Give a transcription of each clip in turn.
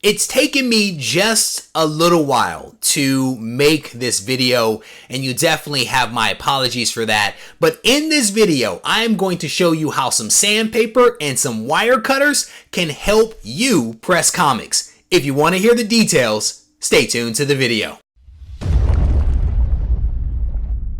It's taken me just a little while to make this video, and you definitely have my apologies for that. But in this video, I am going to show you how some sandpaper and some wire cutters can help you press comics. If you want to hear the details, stay tuned to the video.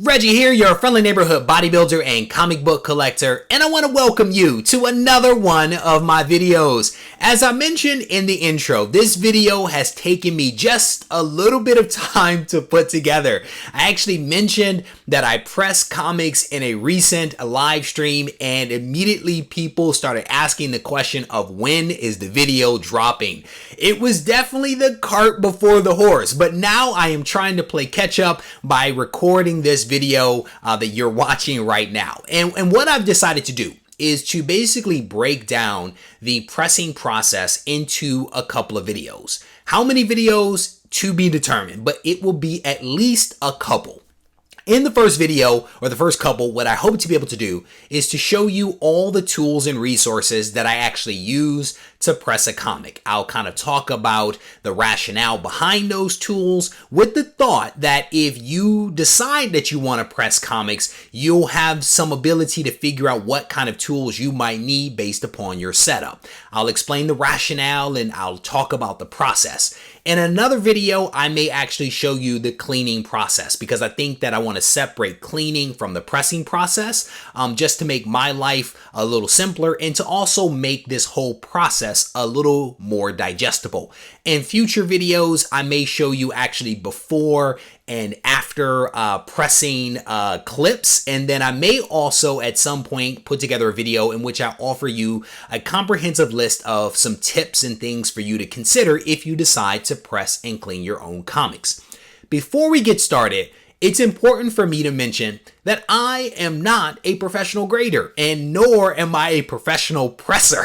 Reggie here, your friendly neighborhood bodybuilder and comic book collector, and I want to welcome you to another one of my videos. As I mentioned in the intro, this video has taken me just a little bit of time to put together. I actually mentioned that I press comics in a recent live stream, and immediately people started asking the question of when is the video dropping. It was definitely the cart before the horse, but now I am trying to play catch up by recording this video that you're watching right now. And what I've decided to do is to basically break down the pressing process into a couple of videos. How many videos to be determined, but it will be at least a couple. In the first video, or the first couple, what I hope to be able to do is to show you all the tools and resources that I actually use to press a comic. I'll kind of talk about the rationale behind those tools with the thought that if you decide that you want to press comics, you'll have some ability to figure out what kind of tools you might need based upon your setup. I'll explain the rationale and I'll talk about the process. In another video, I may actually show you the cleaning process because I think that I want to separate cleaning from the pressing process just to make my life a little simpler and to also make this whole process a little more digestible. In future videos, I may show you actually before and after pressing clips, and then I may also at some point put together a video in which I offer you a comprehensive list of some tips and things for you to consider if you decide to press and clean your own comics. Before we get started, it's important for me to mention that I am not a professional grader, and nor am I a professional presser.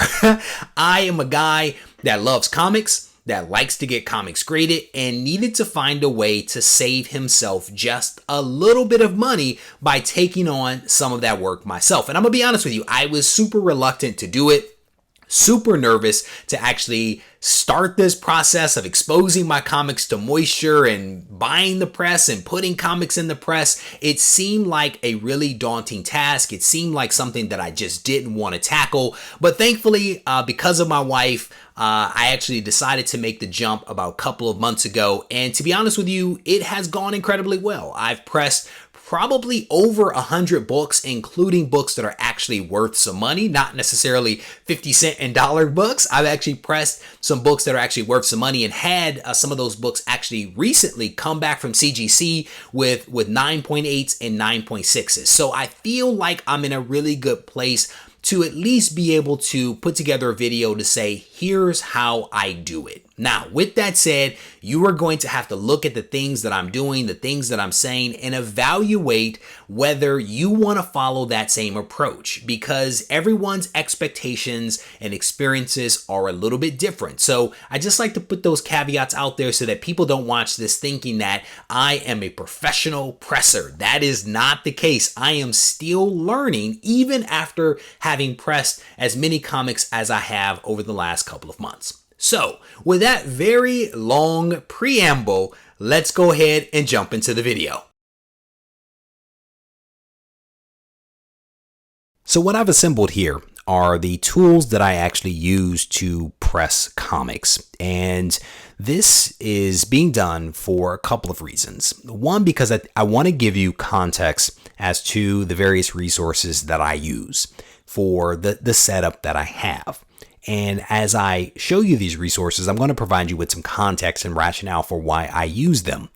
I am a guy that loves comics, that likes to get comics graded, and needed to find a way to save himself just a little bit of money by taking on some of that work myself. And I'm gonna be honest with you, I was super reluctant to do it. Super nervous to actually start this process of exposing my comics to moisture and buying the press and putting comics in the press. It seemed like a really daunting task. It seemed like something that I just didn't want to tackle. But thankfully, because of my wife, I actually decided to make the jump about a couple of months ago. And to be honest with you, it has gone incredibly well. I've pressed probably over 100 books, including books that are actually worth some money, not necessarily 50-cent and dollar books. I've actually pressed some books that are actually worth some money and had some of those books actually recently come back from CGC with 9.8s and 9.6s. So I feel like I'm in a really good place to at least be able to put together a video to say, here's how I do it. Now, with that said, you are going to have to look at the things that I'm doing, the things that I'm saying, and evaluate whether you want to follow that same approach because everyone's expectations and experiences are a little bit different. So I just like to put those caveats out there so that people don't watch this thinking that I am a professional presser. That is not the case. I am still learning even after having pressed as many comics as I have over the last couple of months. So, with that very long preamble, let's go ahead and jump into the video. So what I've assembled here are the tools that I actually use to press comics. And this is being done for a couple of reasons. One, because I want to give you context as to the various resources that I use for the setup that I have. And as I show you these resources, I'm going to provide you with some context and rationale for why I use them,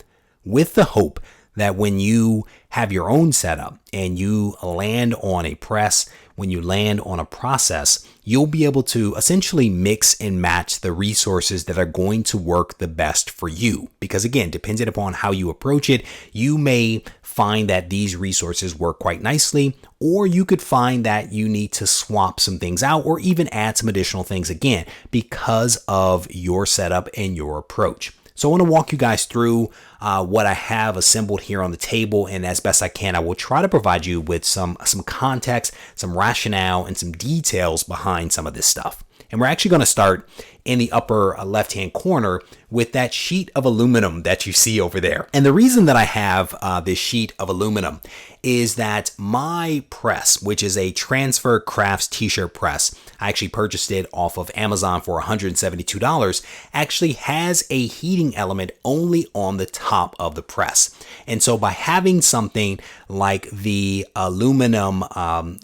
with the hope that when you have your own setup and you land on a press, when you land on a process, you'll be able to essentially mix and match the resources that are going to work the best for you. Because again, depending upon how you approach it, you may find that these resources work quite nicely, or you could find that you need to swap some things out or even add some additional things again because of your setup and your approach. So I want to walk you guys through what I have assembled here on the table, and as best I can, I will try to provide you with some context, some rationale, and some details behind some of this stuff. And we're actually going to start in the upper left-hand corner with that sheet of aluminum that you see over there. And the reason that I have this sheet of aluminum is that my press, which is a Transfer Crafts t-shirt press, I actually purchased it off of Amazon for $172, actually has a heating element only on the top of the press. And so by having something like the aluminum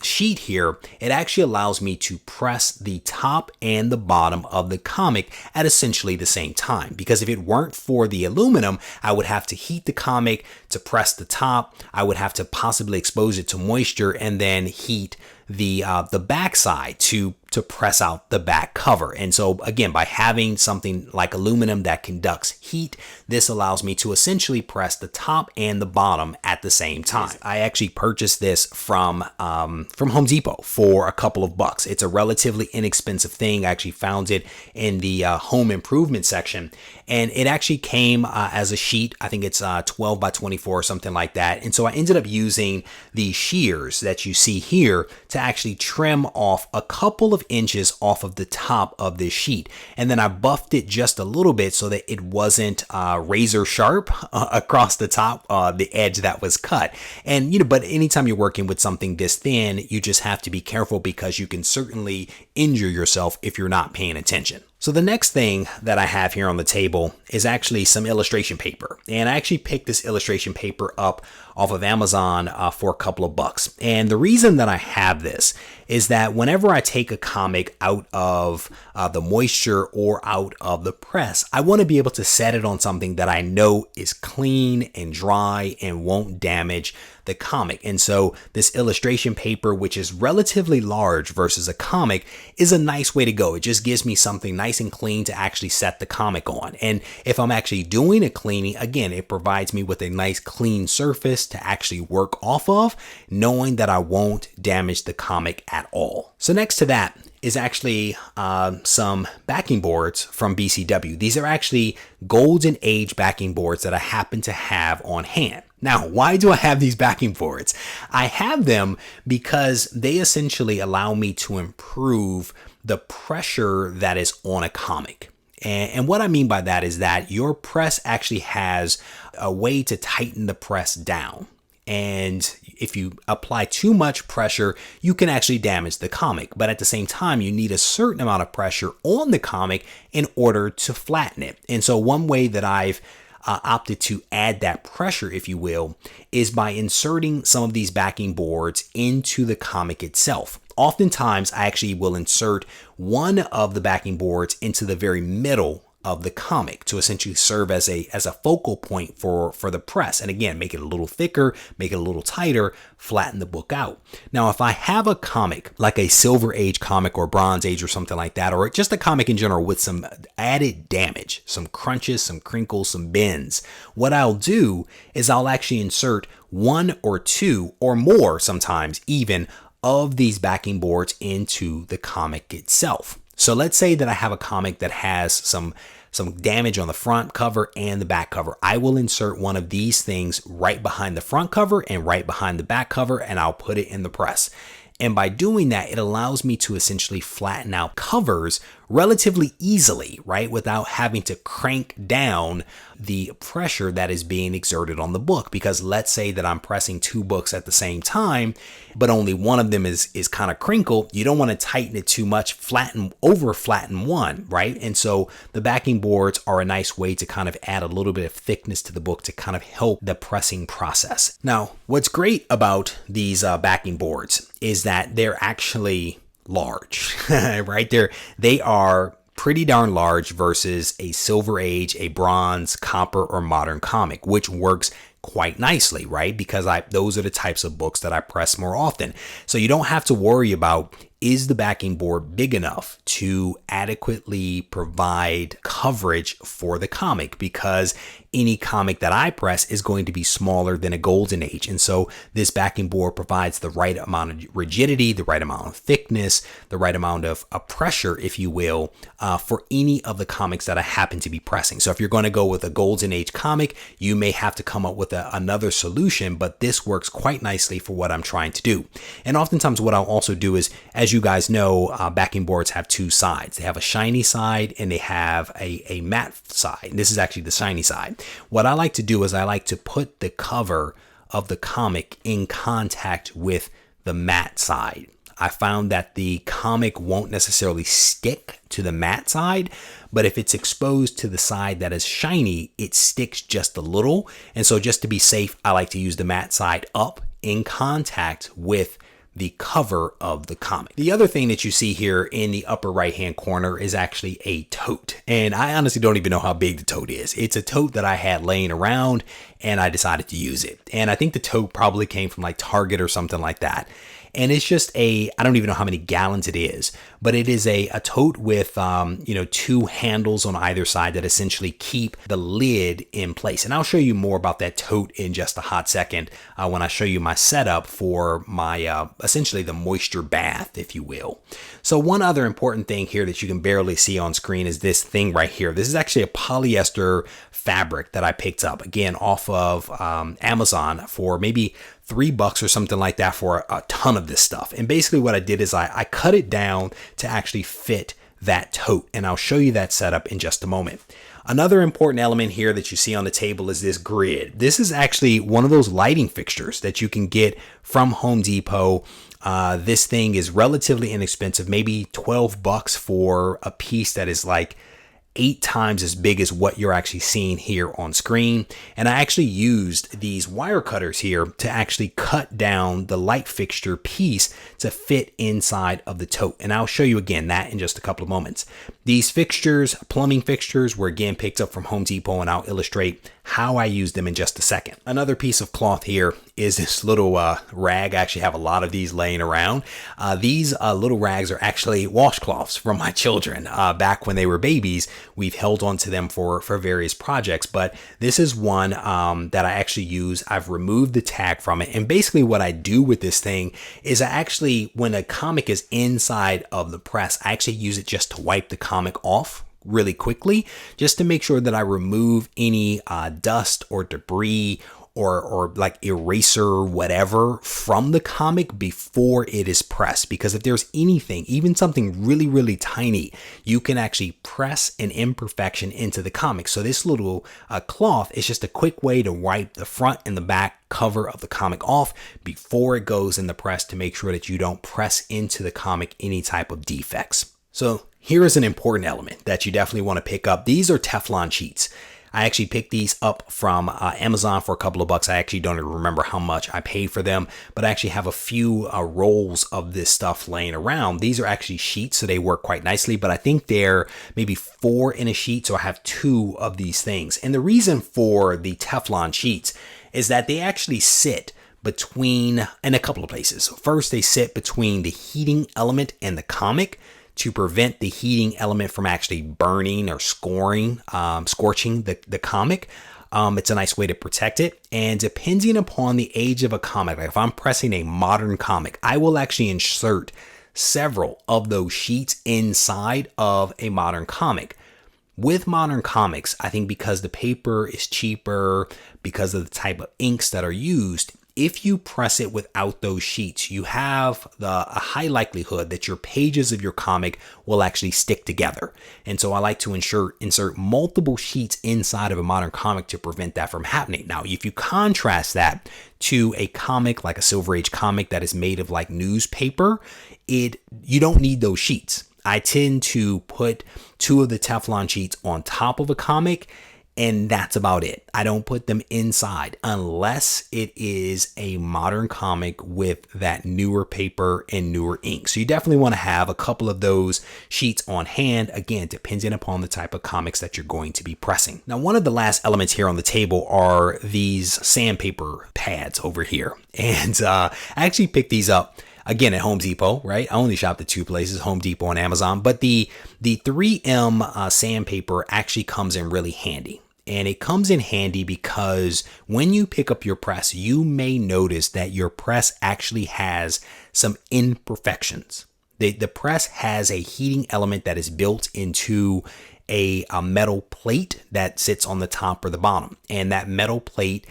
sheet here, it actually allows me to press the top and the bottom of the comic at essentially the same time. Because if it weren't for the aluminum, I would have to heat the comic to press the top. I would have to possibly expose it to moisture and then heat the backside to press out the back cover. And so again, by having something like aluminum that conducts heat, this allows me to essentially press the top and the bottom at the same time. I actually purchased this from Home Depot for a couple of bucks. It's a relatively inexpensive thing. I actually found it in the home improvement section, and it actually came as a sheet. I think it's 12 by 24 or something like that. And so I ended up using the shears that you see here to actually trim off a couple of inches off of the top of this sheet. And then I buffed it just a little bit so that it wasn't razor sharp across the top, the edge that was cut. And, but anytime you're working with something this thin, you just have to be careful because you can certainly injure yourself if you're not paying attention. So the next thing that I have here on the table is actually some illustration paper. And I actually picked this illustration paper up off of Amazon for a couple of bucks. And the reason that I have this is that whenever I take a comic out of the moisture or out of the press, I want to be able to set it on something that I know is clean and dry and won't damage the comic. And so this illustration paper, which is relatively large versus a comic, is a nice way to go. It just gives me something nice and clean to actually set the comic on. And if I'm actually doing a cleaning, again, it provides me with a nice clean surface to actually work off of, knowing that I won't damage the comic at all. So next to that is actually some backing boards from BCW. These are actually Golden Age backing boards that I happen to have on hand. Now, why do I have these backing boards? I have them because they essentially allow me to improve the pressure that is on a comic. And what I mean by that is that your press actually has a way to tighten the press down. And if you apply too much pressure, you can actually damage the comic. But at the same time, you need a certain amount of pressure on the comic in order to flatten it. And so one way that I've opted to add that pressure, if you will, is by inserting some of these backing boards into the comic itself. Oftentimes, I actually will insert one of the backing boards into the very middle of the comic to essentially serve as a focal point for the press. And again, make it a little thicker, make it a little tighter, flatten the book out. Now, if I have a comic like a Silver Age comic or Bronze Age or something like that, or just a comic in general with some added damage, some crunches, some crinkles, some bends, what I'll do is I'll actually insert one or two or more, sometimes even, of these backing boards into the comic itself. So let's say that I have a comic that has some damage on the front cover and the back cover. I will insert one of these things right behind the front cover and right behind the back cover, and I'll put it in the press. And by doing that, it allows me to essentially flatten out covers relatively easily, right? Without having to crank down the pressure that is being exerted on the book. Because let's say that I'm pressing two books at the same time, but only one of them is kind of crinkled. You don't want to tighten it too much, over flatten one, right? And so the backing boards are a nice way to kind of add a little bit of thickness to the book to kind of help the pressing process. Now, what's great about these backing boards is that they're actually large, right? They are pretty darn large versus a Silver Age, a Bronze, Copper, or Modern comic, which works quite nicely, right? Because those are the types of books that I press more often. So you don't have to worry about, is the backing board big enough to adequately provide coverage for the comic? Because any comic that I press is going to be smaller than a Golden Age. And so this backing board provides the right amount of rigidity, the right amount of thickness, the right amount of pressure, if you will, for any of the comics that I happen to be pressing. So if you're going to go with a Golden Age comic, you may have to come up with another solution, but this works quite nicely for what I'm trying to do. And oftentimes what I'll also do is, as as you guys know, backing boards have two sides. They have a shiny side and they have a matte side. And this is actually the shiny side. What I like to do is I like to put the cover of the comic in contact with the matte side. I found that the comic won't necessarily stick to the matte side, but if it's exposed to the side that is shiny, it sticks just a little. And so just to be safe, I like to use the matte side up in contact with the cover of the comic. The other thing that you see here in the upper right hand corner is actually a tote. And I honestly don't even know how big the tote is. It's a tote that I had laying around and I decided to use it. And I think the tote probably came from like Target or something like that. And it's just I don't even know how many gallons it is, but it is a tote with, two handles on either side that essentially keep the lid in place. And I'll show you more about that tote in just a hot second when I show you my setup for my, essentially the moisture bath, if you will. So one other important thing here that you can barely see on screen is this thing right here. This is actually a polyester fabric that I picked up, again, off of Amazon for maybe $3 or something like that for a ton of this stuff. And basically what I did is I cut it down to actually fit that tote. And I'll show you that setup in just a moment. Another important element here that you see on the table is this grid. This is actually one of those lighting fixtures that you can get from Home Depot. This thing is relatively inexpensive, maybe $12 for a piece that is like 8 times as big as what you're actually seeing here on screen. And I actually used these wire cutters here to actually cut down the light fixture piece to fit inside of the tote. And I'll show you again that in just a couple of moments. These fixtures, plumbing fixtures, were again picked up from Home Depot, and I'll illustrate how I use them in just a second. Another piece of cloth here is this little rag. I actually have a lot of these laying around. These little rags are actually washcloths from my children. Back when they were babies, we've held on to them for various projects, but this is one that I actually use. I've removed the tag from it. And basically what I do with this thing is I actually, when a comic is inside of the press, I actually use it just to wipe the comic off really quickly, just to make sure that I remove any dust or debris or like eraser or whatever from the comic before it is pressed. Because if there's anything, even something really, really tiny, you can actually press an imperfection into the comic. So this little cloth is just a quick way to wipe the front and the back cover of the comic off before it goes in the press, to make sure that you don't press into the comic any type of defects. So here is an important element that you definitely want to pick up. These are Teflon sheets. I actually picked these up from Amazon for a couple of bucks. I actually don't even remember how much I paid for them, but I actually have a few rolls of this stuff laying around. These are actually sheets, so they work quite nicely, but I think they're maybe 4 in a sheet, so I have 2 of these things. And the reason for the Teflon sheets is that they actually sit between, in a couple of places. So first, they sit between the heating element and the comic, to prevent the heating element from actually burning or scorching the comic. It's a nice way to protect it. And depending upon the age of a comic, like if I'm pressing a modern comic, I will actually insert several of those sheets inside of a modern comic. With modern comics, I think because the paper is cheaper, because of the type of inks that are used, if you press it without those sheets, you have a high likelihood that your pages of your comic will actually stick together. And so I like to insert multiple sheets inside of a modern comic to prevent that from happening. Now, if you contrast that to a comic like a Silver Age comic that is made of like newspaper, you don't need those sheets. I tend to put 2 of the Teflon sheets on top of a comic, and that's about it. I don't put them inside unless it is a modern comic with that newer paper and newer ink. So you definitely want to have a couple of those sheets on hand, again, depending upon the type of comics that you're going to be pressing. Now, one of the last elements here on the table are these sandpaper pads over here. And I actually picked these up again at Home Depot, right? I only shopped at 2 places, Home Depot and Amazon, but the 3M sandpaper actually comes in really handy. And it comes in handy because when you pick up your press, you may notice that your press actually has some imperfections. The press has a heating element that is built into a metal plate that sits on the top or the bottom. And that metal plate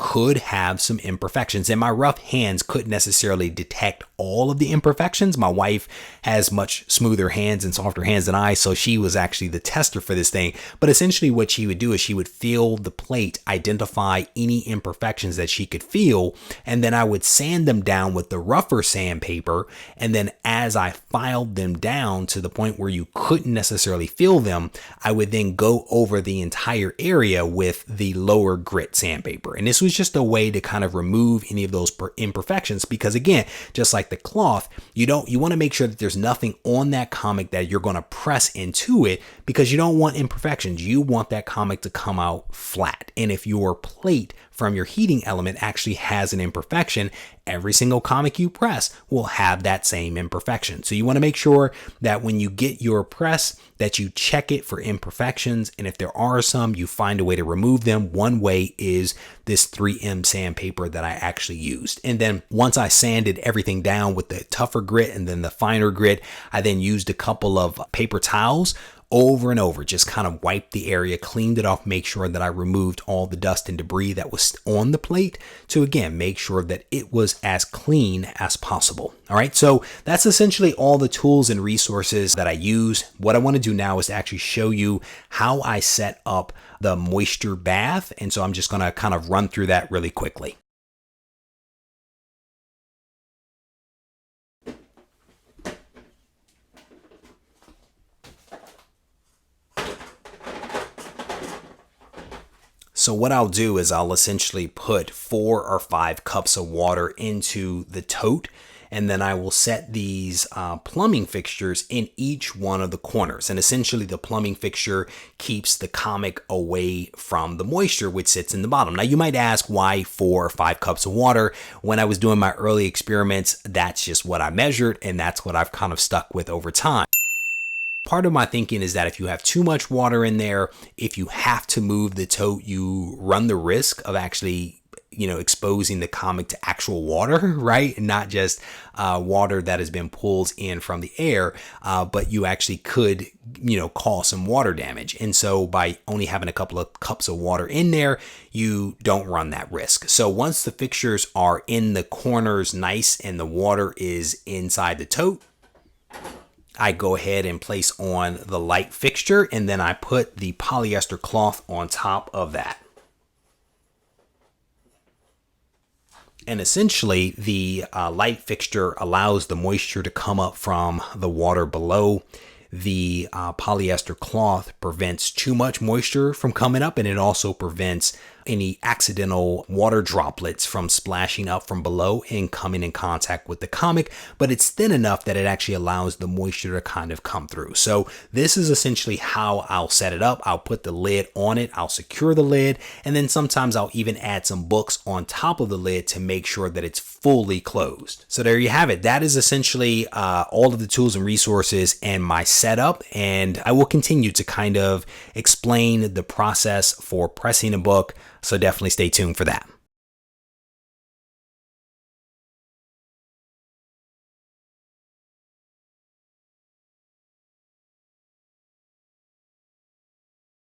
could have some imperfections, and my rough hands couldn't necessarily detect all of the imperfections. My wife has much smoother hands and softer hands than I, so she was actually the tester for this thing. But essentially what she would do is she would feel the plate, identify any imperfections that she could feel, and then I would sand them down with the rougher sandpaper. And then as I filed them down to the point where you couldn't necessarily feel them, I would then go over the entire area with the lower grit sandpaper. And this was just a way to kind of remove any of those imperfections, because again, just like the cloth, you want to make sure that there's nothing on that comic that you're going to press into it, because you don't want imperfections. You want that comic to come out flat. And if your plate from your heating element actually has an imperfection, every single comic you press will have that same imperfection. So you want to make sure that when you get your press that you check it for imperfections, and if there are some, you find a way to remove them. One way is this 3M sandpaper that I actually used. And then once I sanded everything down with the tougher grit and then the finer grit, I then used a couple of paper towels over and over, just kind of wiped the area, cleaned it off, make sure that I removed all the dust and debris that was on the plate to, again, make sure that it was as clean as possible. All right, so that's essentially all the tools and resources that I use. What I want to do now is to actually show you how I set up the moisture bath. And so I'm just going to kind of run through that really quickly. So what I'll do is I'll essentially put 4 or 5 cups of water into the tote, and then I will set these plumbing fixtures in each one of the corners. And essentially the plumbing fixture keeps the comic away from the moisture, which sits in the bottom. Now you might ask, why 4 or 5 cups of water? When I was doing my early experiments, that's just what I measured, and that's what I've kind of stuck with over time. Part of my thinking is that if you have too much water in there, if you have to move the tote, you run the risk of actually, exposing the comic to actual water, right? And not just water that has been pulled in from the air, but you actually could, cause some water damage. And so by only having a couple of cups of water in there, you don't run that risk. So once the fixtures are in the corners nice and the water is inside the tote, I go ahead and place on the light fixture, and then I put the polyester cloth on top of that. And essentially the light fixture allows the moisture to come up from the water below. The polyester cloth prevents too much moisture from coming up, and it also prevents any accidental water droplets from splashing up from below and coming in contact with the comic, but it's thin enough that it actually allows the moisture to kind of come through. So this is essentially how I'll set it up. I'll put the lid on it, I'll secure the lid, and then sometimes I'll even add some books on top of the lid to make sure that it's fully closed. So there you have it. That is essentially all of the tools and resources and my setup, and I will continue to kind of explain the process for pressing a book. So definitely stay tuned for that.